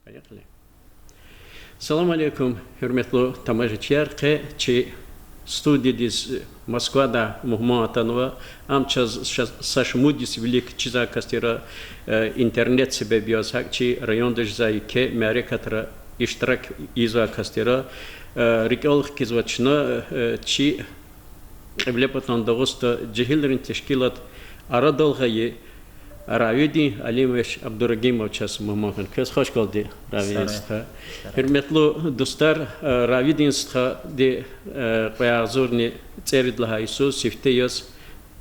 Поехали. Салам алейкум, hürmetli tamашачылар, чи студиядис Москвада Мухматанова, амчас сашмудис велик чиза кастира интернет себе биосак, чи райондыш зайке мярекатра иштирак иза кастира риколх кизвачна, чи влепатан дагоста джихилрин тешкилат арадалгае Равидин Алимович Абдурагимов час мамахан. Кез хош келди Равидинстха. Hürmetli dostlar, Равидинстха de qayazurni церидла Исус сифтеяс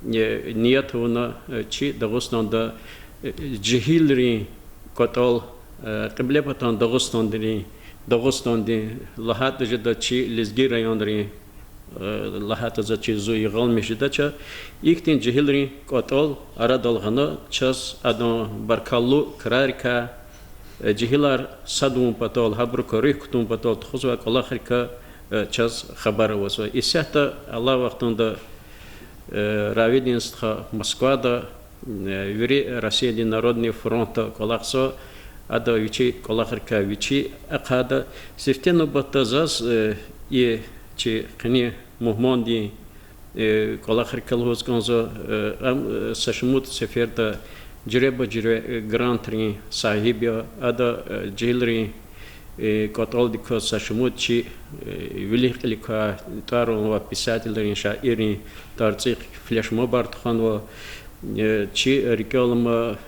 ниятовна чи Дагостанда джихилри котол кыблепатан Дагостанди лахат жада чи лезги райондри лахата за чизу игал мешидача ихтин джихилри котол арадалгана час адон баркаллу крарка джихилар садум патол хабрука рихтум патол тхузва колахрика час хабара васва исята алла вақтында Равидинстха Москвада вери Россия Народный фронта колахсо ада вичи колахрика вичи акада сифтену батазас и чи кни мухманди колахрикал хозганзо ам сашмут сеферда джреба джре грантри сахибия ада джилри котолдико сашмут чи великлика тарова писательдерин шаирин тарцих флешмобард ханва чи рекалма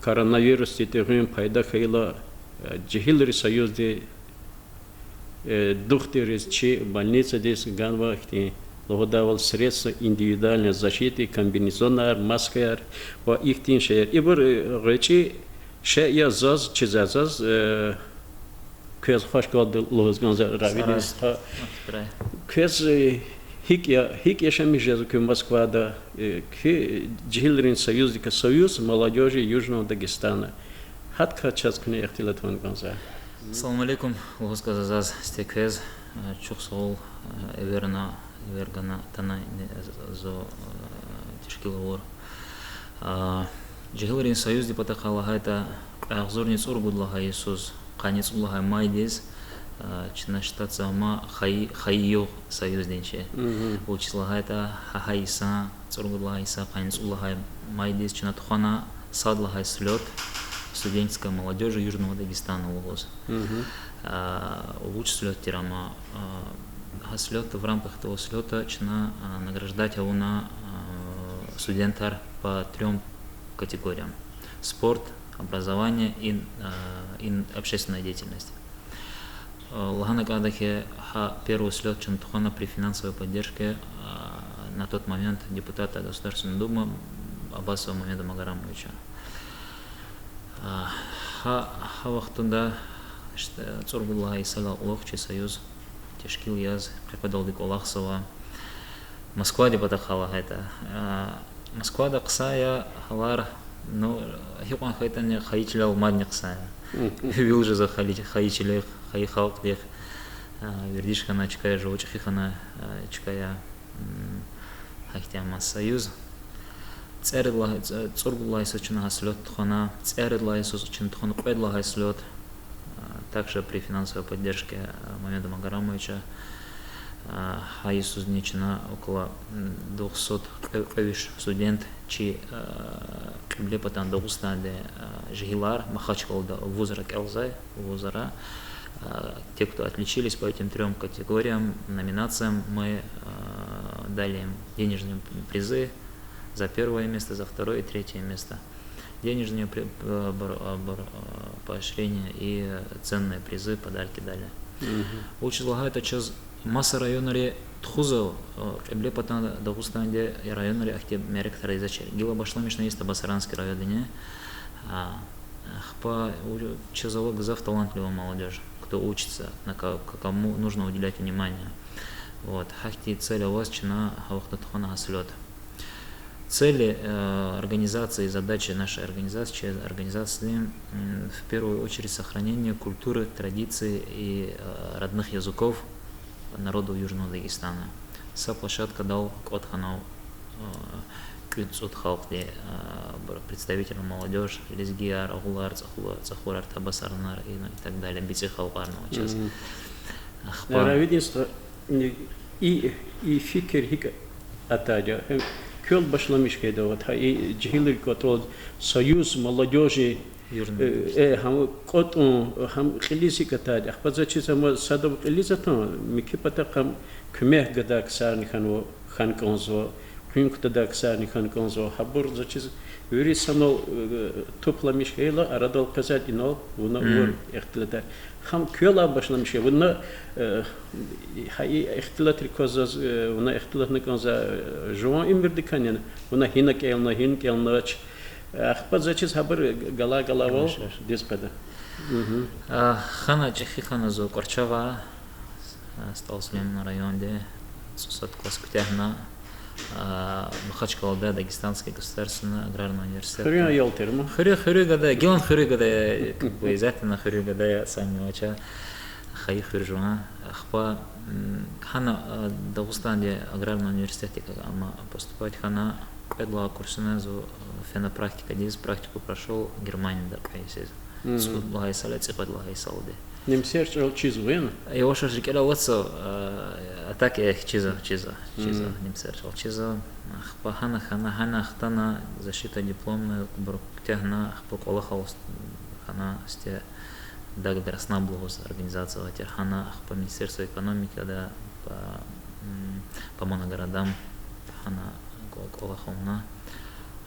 коронавирус тетегин пайда хейла джихилри союзди духтерис чи больница здесь ганва логодавал средства индивидуальной защиты комбинезонар маскар по их тиншер и бор речи ше я заз чизазаз кез хош год лозганза равидис кез хик шами жезу к Москвада к джихилрин союз молодежи Южного Дагестана хатка часкне ихтилатван ганза. Ассаламу алейкум, лохосказазаз стеквез, чухсол, эверна, эвергана, тана, зо тишкиловор. Джихилрин союз депата халахайта, ахзорниц ургудлаха Иисус, канец улаха майдез, чинаштаца ма хаййо союз денче. Учислахайта хахайса, цургудлаха Иса, канец улаха майдез, чинатхана, садлаха слет. Студенческая молодежи Южного Дагестана улоз. Лучший слет тирама. Слет в рамках этого слета чина награждать ауна студентар по 3 категориям: спорт, образование и общественная деятельность. Лагана Кадахе первый слет Чантухана при финансовой поддержке на тот момент депутата Государственной Думы Аббасова Мамеда Магарамовича. Вақтында Цургулла Исага Улохчи союз тешкил яз преподалдык Олахсова Москва деп атахала это Москвада қсая халар но хиқан хайтане хайчилал мадне қсая вил же за хайчилех хайхалк дех вердишкана чкая живочихана чкая хахтяма союз Цургулла Исачина слет тхона, Церидла Исачина тхона Кведла слет, также при финансовой поддержке Мамеда Магарамовича, Иисус Ничина около 200 кавиш студент, чи Киблепатан Дагустанде Жигилар, Махачкалда Вузара Келзай, Вузара. Те, кто отличились по этим 3 категориям, номинациям, мы дали им денежные призы за 1 место, за 2 и 3 место. Денежные поощрения и ценные призы, подарки дали. Учил это час масса районарі тхузов, Киблепатан Дагустанде и районарі актив мерек тарайзачер. Гила башламишна есть Басаранский районе. По часовой гзав талантливая молодежь, кто учится, на кому нужно уделять внимание. Вот. Хахти цель у вас чина хавахтатхана слет. Цели организации, задачи нашей организации в первую очередь сохранение культуры, традиций и родных языков народу Южного Дагестана. Са площадка дал Котханау Кюцут халкде представитель молодежь, лезгияр, агулар, цахурар, табасарнар и так далее, бицы халкарного час. Равидинство и фикер хик атадя. Кёл башламиш кеда вот и джихилер который союз молодежи هم قطع هم خلیسی کتاد اخبار چیز هم صدام خلیزتان میکپتا کم کمه گدا کسر نخانو خان کنزو کیم کتا کسر نخان کنزو حبور چیز وری سامو توپلامیش کیلا ارادال کزاد اینال ونا ور اختلاط هم کلا başlamış ونا هایی اختلاط ریکوزاز ونا اختلاط نکنزا جوان ایمبردی کنن ونا هینا کیلنا اخبار چیز حبر گلا و دیسپده. خانه چخی خانه زو کرچوا сталсулем на районе сусад класкутяхна Махачкалада Дагестанский государственный аграрный университет. Хрюгада, Гелан Хрюгада, как бы изятина Хрюгада сами оча хай Хрюжуна. Ахпа хана Дагестанде аграрный университет, как ама поступать хана педла курсына зу фенопрактика, здесь практику прошел Германии да кайсез. Суд лагайсале цепад лагайсалде. Немсерч алчизу вен. Я уже жикела ватсо атак их чизо немсерч алчизо. Хана хтана защита дипломная бруктягна хпоколахал хана сте дагдарсна благос организация хана по министерству экономики да по моногородам хана колахомна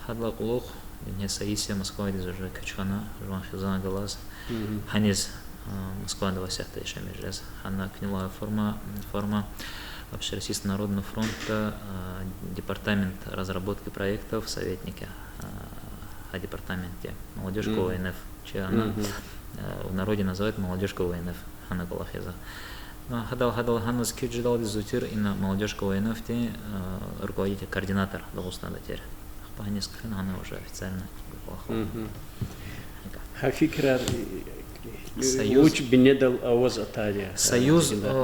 хадла кулух не саисия Москва из уже качхана жуан хизана галас ханис Москва 20-я еще межрез. Она книла форма Общероссийского народного фронта, департамент разработки проектов, советники о департаменте молодежка ОНФ. Она в народе называют молодежка ОНФ. Она Галахеза. Хадал Ханус Кюджидал Дизутир и на молодежка ОНФ руководитель, координатор Дагестана теперь. Несколько она уже официально. Хафикра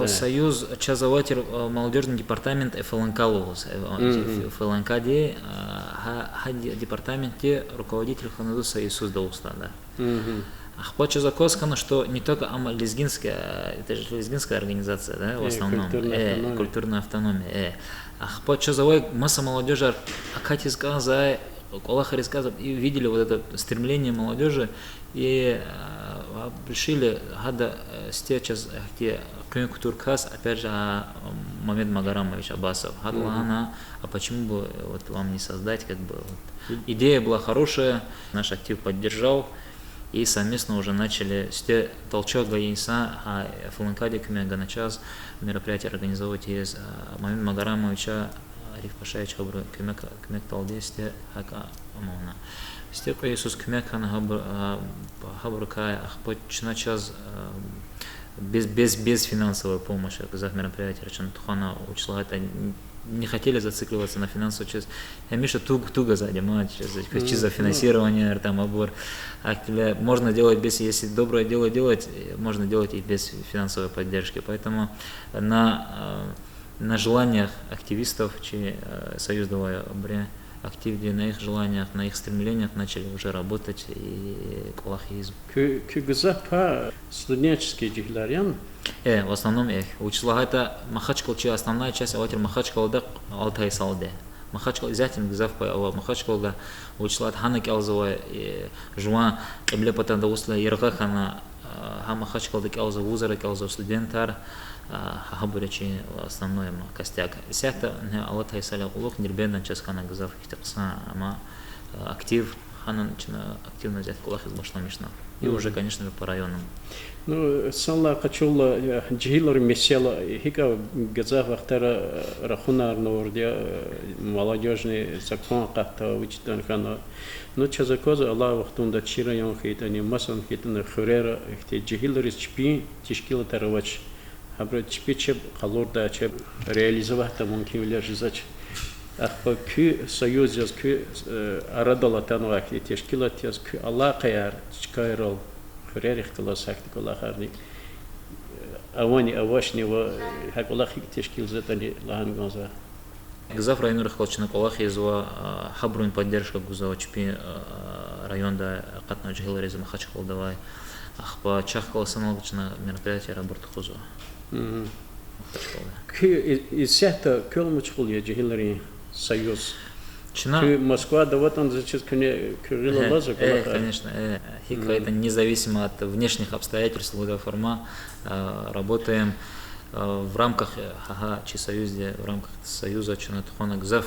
Союз Чазаватер молодежный департамент ФЛНК Логос. ФЛНК де департаменте руководитель Ханаду Союз Дагестана. Хочу заказать, что не только лезгинская, это же лезгинская организация, да, в основном, культурная автономия. Хочу заказать масса молодежи, Акати сказал, Аллах рассказывал, и видели вот это стремление молодежи и решили, гада сейчас где Туркас, опять же, Мамед Магарамович Аббасов, гадла а почему бы вот вам не создать, как бы вот. Идея была хорошая, наш актив поддержал. И совместно уже начали с те толчок гаинса, а ФЛНК декумент ганачас мероприятие организовывать из Мамед Магарамовича Ариф Пашаевич Хабру кемек талдесте хака амона. С те по Иисус кемек хана Хабрукая ахпочна час без финансовой помощи казах мероприятия речен тухана учла это не хотели зацикливаться на финансовую часть. Я Миша туго занимаюсь, за финансирование, там обор. Можно делать без, если доброе дело делать, можно делать и без финансовой поддержки. Поэтому на желаниях активистов, чьи союз давай обре активнее, на их желаниях, на их стремлениях начали уже работать и колахизм. Кюгзапа студенческий дихларян. В основном учила это Махачкалчи основная часть, а вот Махачкалда Алтай Салде. Махачкал изятин гзавпа, а Махачкалда учила Хана Кялзова Жуан Эбле Патанда Усла Иргахана Махачкалда Кялза Вузара Кялза студентар Хабуричи основной костяк. Сяхта Алтай Саля Улух Нирбена Часкана Гзав Хитакса, ама актив Хана активно взять кулах из Башламишна. И уже, конечно же, по районам. Ну, санла качула джихилар месела хика газа вахтара рахунар нордия молодежный закон катта вичтан хана. Но чазакоза Аллах вахтунда чира ян хитани масан хитана хурера хти джихилар чпи тишкила таравач. Абра чпи чеп калорда чеп реализовать там кивлер жизач. Ахпа кü союз яз кü арадала танва хти тишкила яз кü Аллах каяр чкайрол. Хурерих класс хактик Аллахарни. Авани авашни ва хак Аллах тешкил затани лахан гонза. Гзав район рыхлачына колах езва хабрун поддержка гузава чпи районда катна жгиларизм Махачкала давай. Ахпа чахкала саналгычна мероприятие работы хузова. Из-за кёлмучхул я Жигилари союз. Чина. Москва, да вот он зачем Кирилла Лаза. Конечно. Хика это независимо от внешних обстоятельств форма работаем в рамках союза, в рамках союза Чунатхона Гзав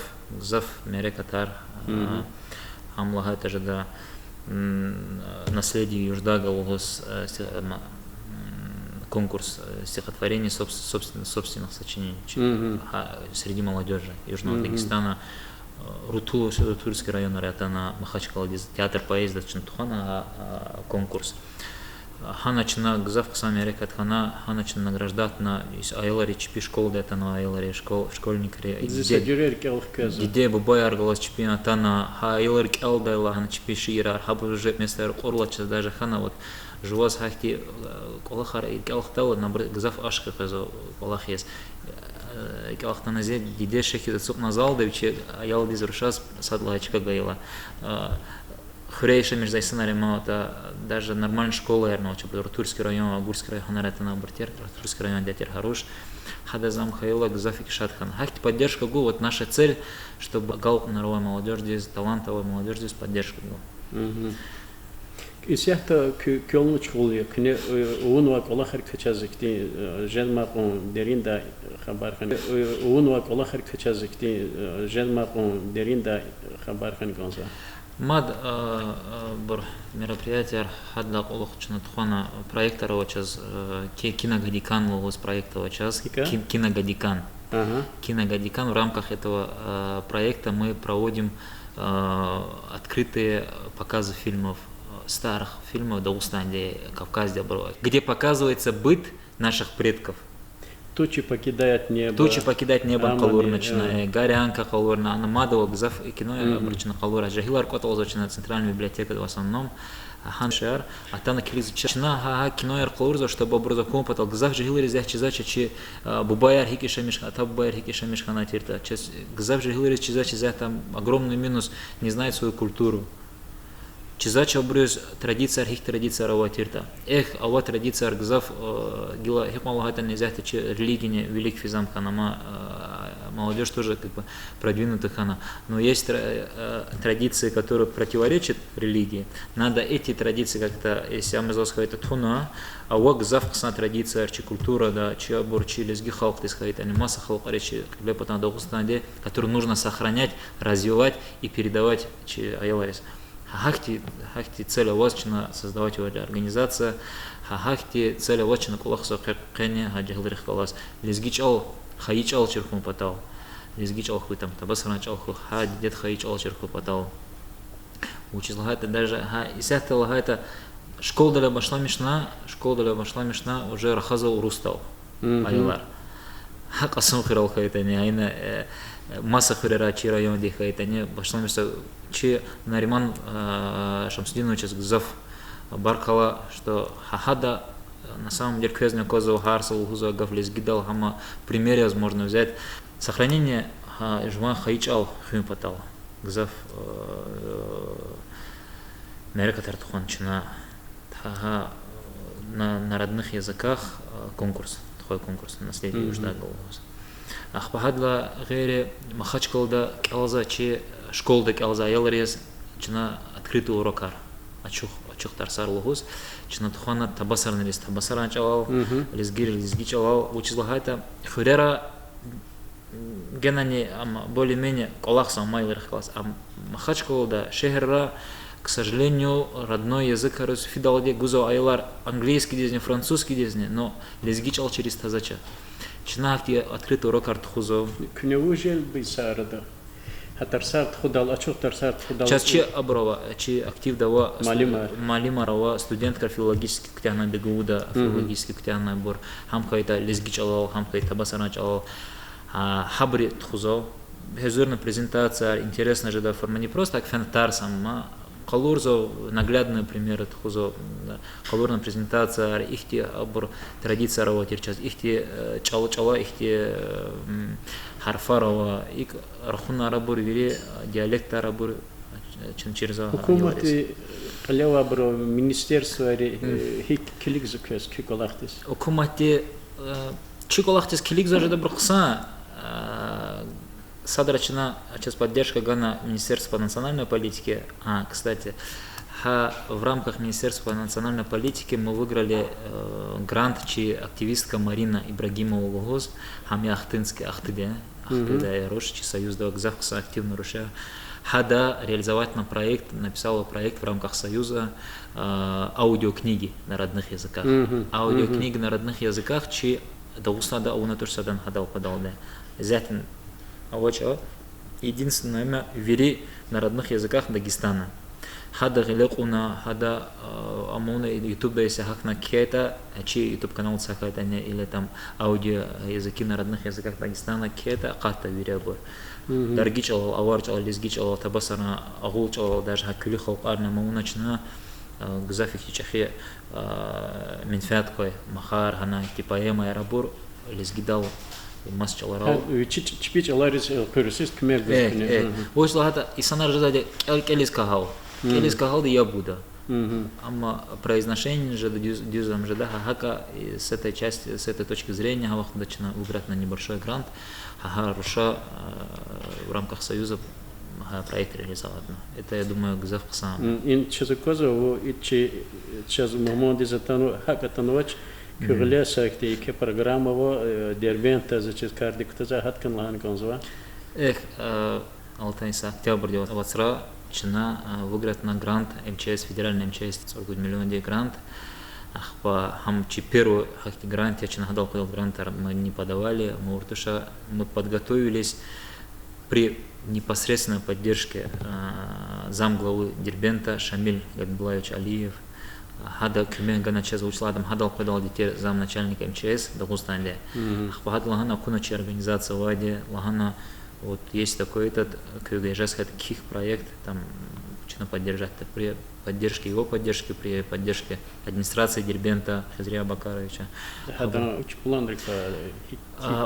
Мерекатар Амлага это же да наследие Юждага Логос конкурс стихотворений собственных сочинений среди молодежи Южного Дагестана. Руту Турский район Ратана Махачкала театр поезда Чунатхона конкурс. Ханачна Гзав сами рекат хана ханачна награждат на из айлари чпи школ дета на айлари школьник где бабай аргалас чпи атана айлар келдайла хана чпи шира хабу уже мистер орлача даже хана вот жуаз хахти колахар и келхтал на Гзав ашка казо колахес келхтаназе где шехи зацуп назал да че аял дизрушас садлачка гайла Хрейша между сценарием это даже нормальная школа, наверное, Турский район, Агурский район, это на Бартер, Турский район, Дятер Харуш, Хадазам Хаила, Гзафик Шатхан. Хахти поддержка ГУ, вот наша цель, чтобы гал народная молодежь здесь, талантовая молодежь здесь, поддержка ГУ. Из этого кёлнуч хулия, кне унва колахар качазикти, женмакон деринда хабархан, унва колахар качазикти, женмакон деринда хабархан гонза. Мад бір мероприятие хадда олох Чунатхона проектора сейчас киногодикан логос проекта сейчас киногодикан. Киногодикан в рамках этого проекта мы проводим открытые показы фильмов, старых фильмов Дагестане, Кавказе, где показывается быт наших предков. Тучи покидают небо. Тучи покидают небо колорначное. Горянка колорна. Анамадова Гзав кино обручено колора. Жагилар котол зачина центральная библиотека в основном. Ханшер. А там на килизучина кино колорза, чтобы образовал потол. Гзав Жагилар здесь чизача чи бубаяр хикиша мешка, та бубаяр хикиша мешка на тирта. Гзав Жагилар чизача здесь там огромный минус, не знает свою культуру. Чизача обрез традиция архих традиция раватирта. Ава традиция аргзав гила хикмалахата нельзя че религия велик физам ханама молодежь тоже как бы продвинутая хана. Но есть традиции, которые противоречат религии. Надо эти традиции как-то, если амазовская это туна, а гзав ксна традиция арчи культура да че оборчи лезги халк ты сказать, они масса халк арчи для потом Дагестане, которую нужно сохранять, развивать и передавать че аяларис. Хахти цель вачна создавать его организация. Хахти цель вачна кулах сокене хаджихлрих калас. Лезгичал хаичал черхун патал. Лезгичал хуй там табасранчал ху ха дед хаичал черху патал. Учил лагайта даже исяхта лагайта школа для башла мишна уже рахазал рустал. Айлар. Хакасун хирал хайта не айна масса хирачи район дихайта не башла мишна че Нариман Шамсудинович Гзав Баркала, что хахада на самом деле квезня коза харсал гуза гавлис гидал хама примере возможно взять сохранение жма хаичал хюмпатал Гзав Мерекатар Туханчина на родных языках конкурс, такой конкурс наследие Юждага Логос. Ахпахадла гере Махачкалда келза че школдак алза ялрез чина открытый урокар ачух тарсар логос чина тухана табасар нелис табасар чалал лезги чалал учизлагайта хурера генани более-менее колахса майлер класс а Махачкалда шехерра к сожалению родной язык фидалде гузо айлар английский дизни французский дизни но лезги чал через тазача чина открытый урокар тухузов кневужел бисарда Хатарсарт худал, ачух тарсарт худал. Сейчас че оброва, че актив дава малимарова студентка филологический ктяна бегуда, филологический ктяна бор. Хамкайта лезгич алал, хамкайта басарач алал. Хабри тхузал. Безурная презентация, интересная же да форма не просто так фентар сама Калурзо наглядный пример это хузо калурна презентация ихти абур традиция работы сейчас ихти чала ихти харфарова ик рахуна рабур вире диалекта рабур через Hukumati Kalewa bro Министерство хик килик заказ киколахтис. Hukumati чиколахтис килик зажда брухса Садрачина сейчас поддержка Гана Министерства по национальной политике. Кстати, в рамках Министерства по национальной политике мы выиграли грант, чьи активистка Марина Ибрагимова Лугоз, хами Ахтынский Ахтыде, Ахтыда и Рошичи, Союз Давакзахса активно руша. Хада реализовать на проект, написала проект в рамках Союза аудиокниги на родных языках. Аудиокниги на родных языках, чьи Дауснада Аунатурсадан Хадал Падалде. Зятин единственное имя вери на родных языках Дагестана. Хада гилекуна, хада амуна ютубе сахакна кета, чьи ютуб канал сахатане или там аудио языки на родных языках Дагестана кета ката верябор. Даргичал, аварчал, лизгичал, табасана, агулчал, даже хакюлихал арна мауначна гзафихи чахи минфяткой махар хана типаема ярабур лизгидал. Масчаларал. Чипич аларис көрсөз кемер. Ойслахата исанар жазаде келис кахал. Келис кахал да я Будда. Амма произношение же дюзам же да хака с этой части, с этой точки зрения хавах начина выбрать на небольшой грант. Ага, руша в рамках Союза проект реализовать. Это я думаю гзав сам. Ин чезакоза во ичи чез момоди затану хака танвач Кюрля сакти ке программа во дербента за ческарди кутаза хаткан лан конзва. Алтайса октябрь делать авацра чина выиграть на грант МЧС федеральный МЧС 40 миллионов грант. Ахпа хам первый хакти грант я чина гадал подал грант мы не подавали мы уртуша мы подготовились при непосредственной поддержке замглавы Дербента Шамиль Габдуллаевич Алиев. Хада кюмен гана час учладам хадал подал детей замначальника МЧС Дагустанде. Хпахад лагана куначи организация вади лагана вот есть такой этот кюгежас ких проект там чина поддержать при поддержке его поддержки при поддержке администрации Дербента Хазрия Бакаровича.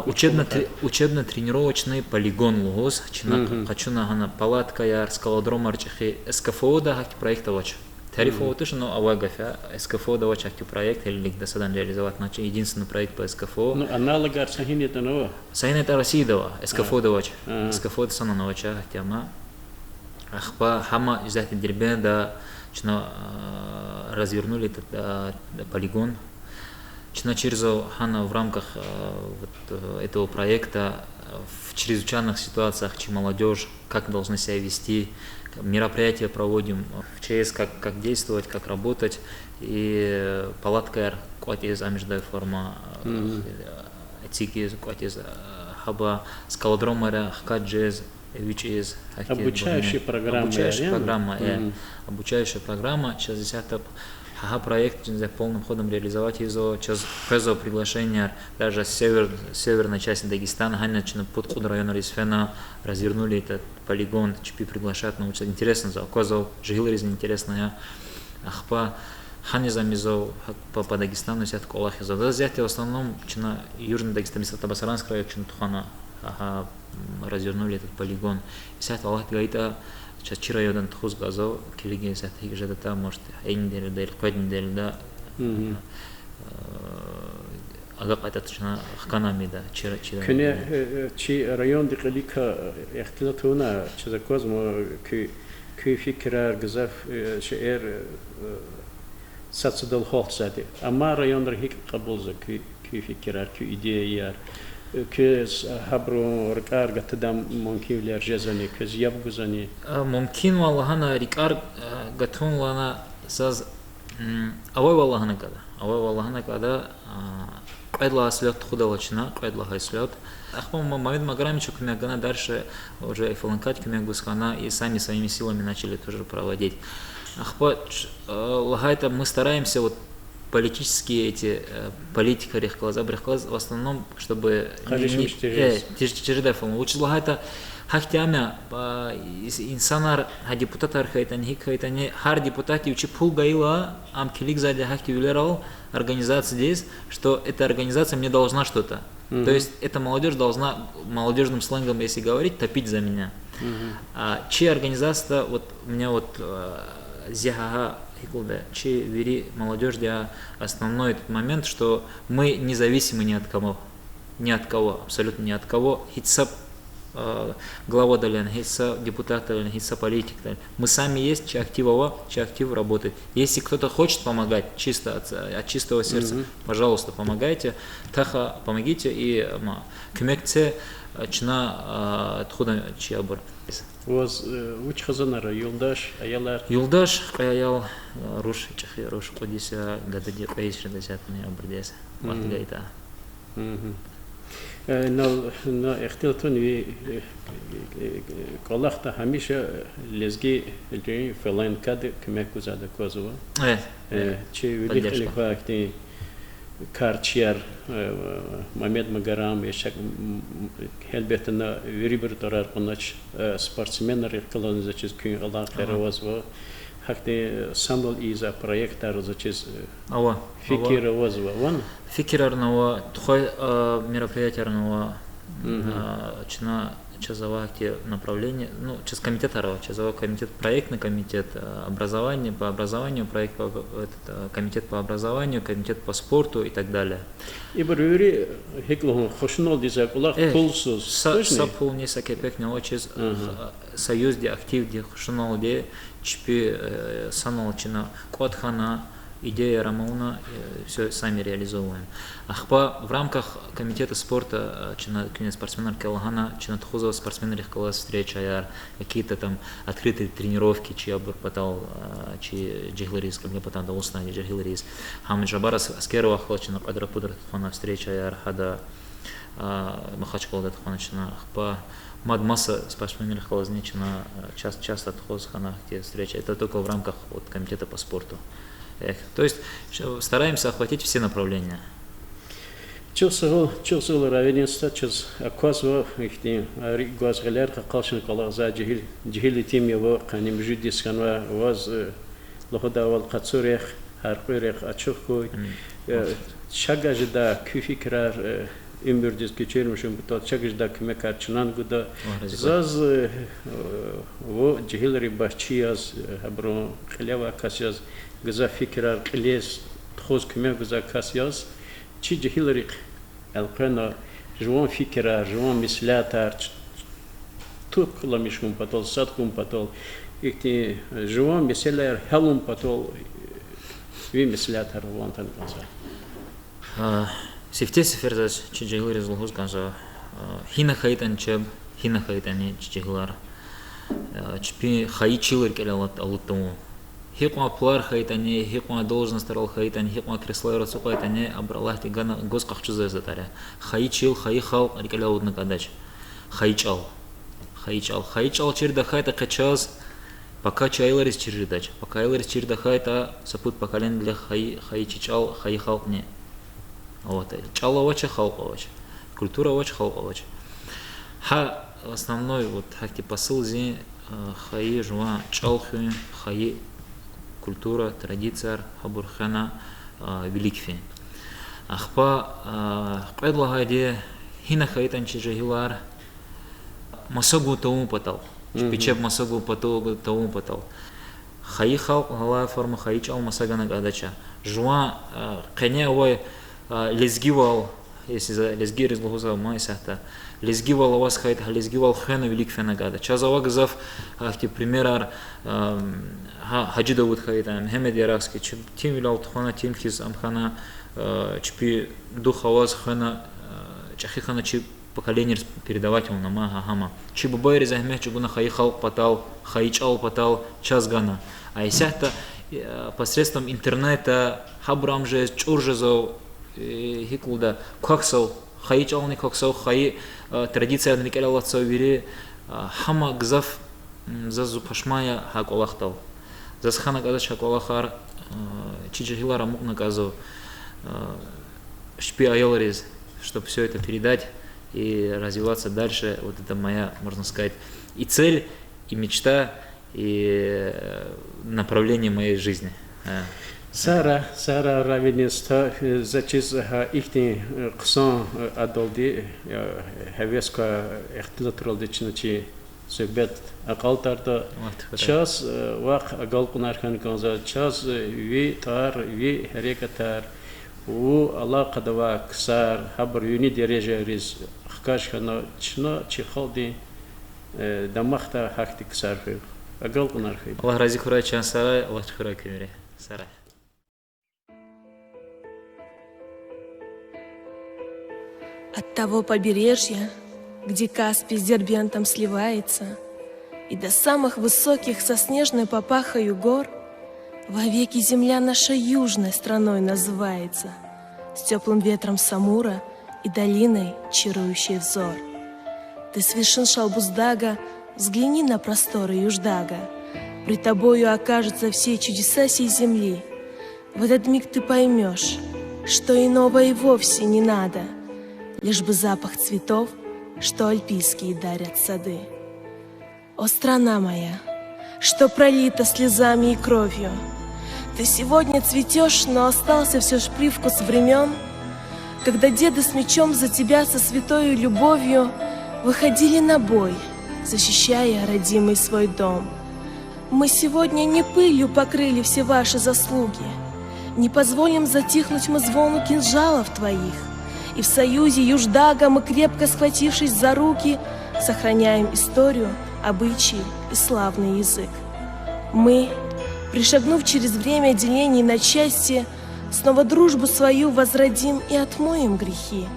Учебно-тренировочный полигон Лугоз чина хачуна гана палатка яр скалодром арчахи СКФО да хакти проектовач. Тарифово тоже, но авагафя СКФО давать актив проект или досадан реализовать начал единственный проект по СКФО. Ну аналог Арсахин это ново. Сахин это Россия дава СКФО давать. СКФО это сана новача хотяма. Ахпа хама из этих Дербен да чина развернули этот полигон. Чина через хана в рамках вот этого проекта в чрезвычайных ситуациях, чем молодежь, как должна себя вести. Мероприятия проводим в ЧС, как действовать, как работать. И палатка кватиз амеждая форма этики кватиз хаба скалодромара хкаджез which обучающая программа. Обучающая программа. Сейчас 10 проект полным ходом реализовать его. Сейчас презо приглашение даже с северной части Дагестана, Ханячина под худ района Рисфена развернули этот полигон, чипи приглашают научиться. Интересно за оказал, жил резин интересная. Ахпа Ханизамизов по Дагестану сят колах изо. Да взять в основном чина южный Дагестан, Табасаранский район, чина Тухана развернули этот полигон. Сят Аллах говорит, сейчас чира йодан тхуз газо килиги сят хижадата может эйндер дел квадндер да агак айтат чина хканами да чира. Кне чи район дикалика ихтилатуна чиза козмо ки фикрар газаф шеэр сацдал холцади. Ама район рхик кабулза ки фикрар ки идея كيس حبرو ركار قتدام ممكن لرجزني كيس يبغزني ممكن والله أنا ركار قتون لنا ساز والله أنا كذا قيد لا слет худалочна قيد لا слет أخبار момент маграмичу кме гана дальше уже фаланкать кме гускана и сами своими силами начали тоже проводить Ахпа лагайта мы стараемся вот политические эти политика рехклаза в основном чтобы лучше лагайта Хахтями инсанар депутатар хайтани хик хайтани хар депутати учи пул гаила амкилик зади хахти вилерал организация здесь, что эта организация мне должна что-то. То есть эта молодежь должна, молодежным сленгом, если говорить, топить за меня. Чья организация, вот у меня вот зяха чи вери молодежь, где основной этот момент, что мы независимы ни от кого, абсолютно ни от кого. Хитсап глава далян, хитса депутат далян, хитса политик далян. Мы сами есть, чья актив работает. Если кто-то хочет помогать чисто от чистого сердца, пожалуйста, помогайте. Таха, помогите и кемекте чна тхуда чиабур. Воз уч хазанара юлдаш аялар. Юлдаш аял руш кодися гадади пейшр десятный обрдес. Мартгайта. Но اختلطون وی کلاخت همیشه لزگی الجی فلان کد کمک وزاده کوزوا. چی ولی خیلی وقتی کارچیار محمد مگرام یشک هلبته نا وری بر دارار کناچ سپورتسمنر کلانزه چیز کی الله خیر وزوا. Хакте сандал иза проекта разочез фикер возвал вон фикер арнова тухай мероприятие арнова чина чазавахте направление ну чез комитет арва чазава комитет проектный комитет образования по образованию проект по этот комитет по образованию комитет по спорту и так далее и бери хекло хошнол диза кулак пулсус сапул не сакепек не очез союз де актив де хошнол де чпи саналчина квадхана идея Рамауна все сами реализовываем. Ахпа в рамках комитета спорта чина спортсменар Келгана чина тхузова спортсменар ихкала встреча яр какие-то там открытые тренировки чи абур патал чи джигларис как мне потом до усна джигларис Хамид Жабарас аскерова хлачина квадрапудр тхана встреча яр хада махачкалда тхана чина ахпа Мадмаса спортсменер Халазничина часто тхозхана где встреча. Это только в рамках вот, комитета по спорту. То есть стараемся охватить все направления. Чусул равенство, чус аквазва ихти гуазгалер калшин калаза джихили тим его каним жудис канва ваз лоходавал кацурех харкурех ачухкой шагажда кюфикрар имбердис geçirmişim bu da çakışda kime karşılan guda zaz o cihilleri bahçıyaz habro khileva kasyaz gaza fikrar qilies txoz kime gaza kasyaz çi cihilleri alqana jwan fikrar jwan mislatar tuklamışım patol satkum patol ikti jwan misalar halum patol vi mislatar wantan kaza Сифте сиферзач чиджиглар излухуз канжа хина хайтан чеб хина хайтани чиджиглар чпи хайчилар келалат алуттому хикма плар хайтани хикма должность рал хайтани хикма креслайра сухайтани абралахти гана гос кахчуза затаря хайчил хайхал рикалаут на кадач хайчал черда хайта качас пока чайларис чирдач пока айларис чирда хайта сапут поколен для хайчичал хайхал не вот чаловача халковач культура очень халковач ха основной вот хаки посыл зи хаи жуа чалхи хаи культура традиция хабурхана великфи ахпа предлагаде хина хаитан чижагилар масогу тому потал печеп масогу тому потал хаи халк гала форма хаи чал масагана гадача жуа кене ой лезгивал, если за лезгир из лугуза майсахта, лезгивал у вас хайт, лезгивал хена велик фенагада. Чазава газав, ахти примерар хаджида вот хайта, Мхамед Яракский, тим вилял тхона тим хиз амхана, чпи духа вас хена, чахихана чип поколение передавать ему на мага хама. Чибу байри захмех чугуна хаихал патал, хаичал патал, час гана. А исяхта посредством интернета хабрам же чуржезов хикулда коксал хаичални коксал хай традиция никелалатсо вири хама гзав зазу пашмая хаколахтал засхана гадаш хаколахар чиджихилара мукна казо шпи аялрез чтобы все это передать и развиваться дальше. Вот это моя, можно сказать, и цель, и мечта, и направление моей жизни. Сара равенство зачиз ихти қсан адалди хавеска ихтилатралды чиначи сөбет ақалтарды час вақ агалқунархан канза час ви тар ви харекатар у ала қадава ксар хабар юни дереже риз хкашхана чна чихалди дамахта хахти ксар хы агалқунархы Аллах рази хурай чан сарай, Аллах хурай кемере сарай. От того побережья, где Каспий с Дербентом сливается, и до самых высоких со снежной попахою гор, вовеки земля наша южной страной называется, с теплым ветром Самура и долиной, чарующей взор. Ты с вершин Шалбуздага взгляни на просторы Юждага, при тобою окажутся все чудеса сей земли. В этот миг ты поймешь, что иного и вовсе не надо, лишь бы запах цветов, что альпийские дарят сады. О, страна моя, что пролита слезами и кровью, ты сегодня цветешь, но остался все ж привкус времен, когда деды с мечом за тебя со святою любовью выходили на бой, защищая родимый свой дом. Мы сегодня не пылью покрыли все ваши заслуги, не позволим затихнуть мы звону кинжалов твоих, и в союзе Юждага мы, крепко схватившись за руки, сохраняем историю, обычаи и славный язык. Мы, пришагнув через время делений на части, снова дружбу свою возродим и отмоем грехи,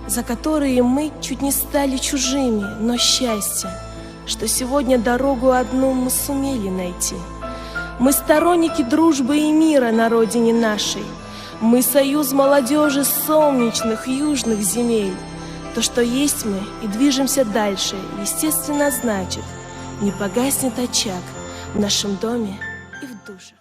за которые мы чуть не стали чужими, но счастье, что сегодня дорогу одну мы сумели найти. Мы сторонники дружбы и мира на родине нашей. Мы союз молодежи солнечных южных земель. То, что есть мы и движемся дальше, естественно, значит, не погаснет очаг в нашем доме и в душах.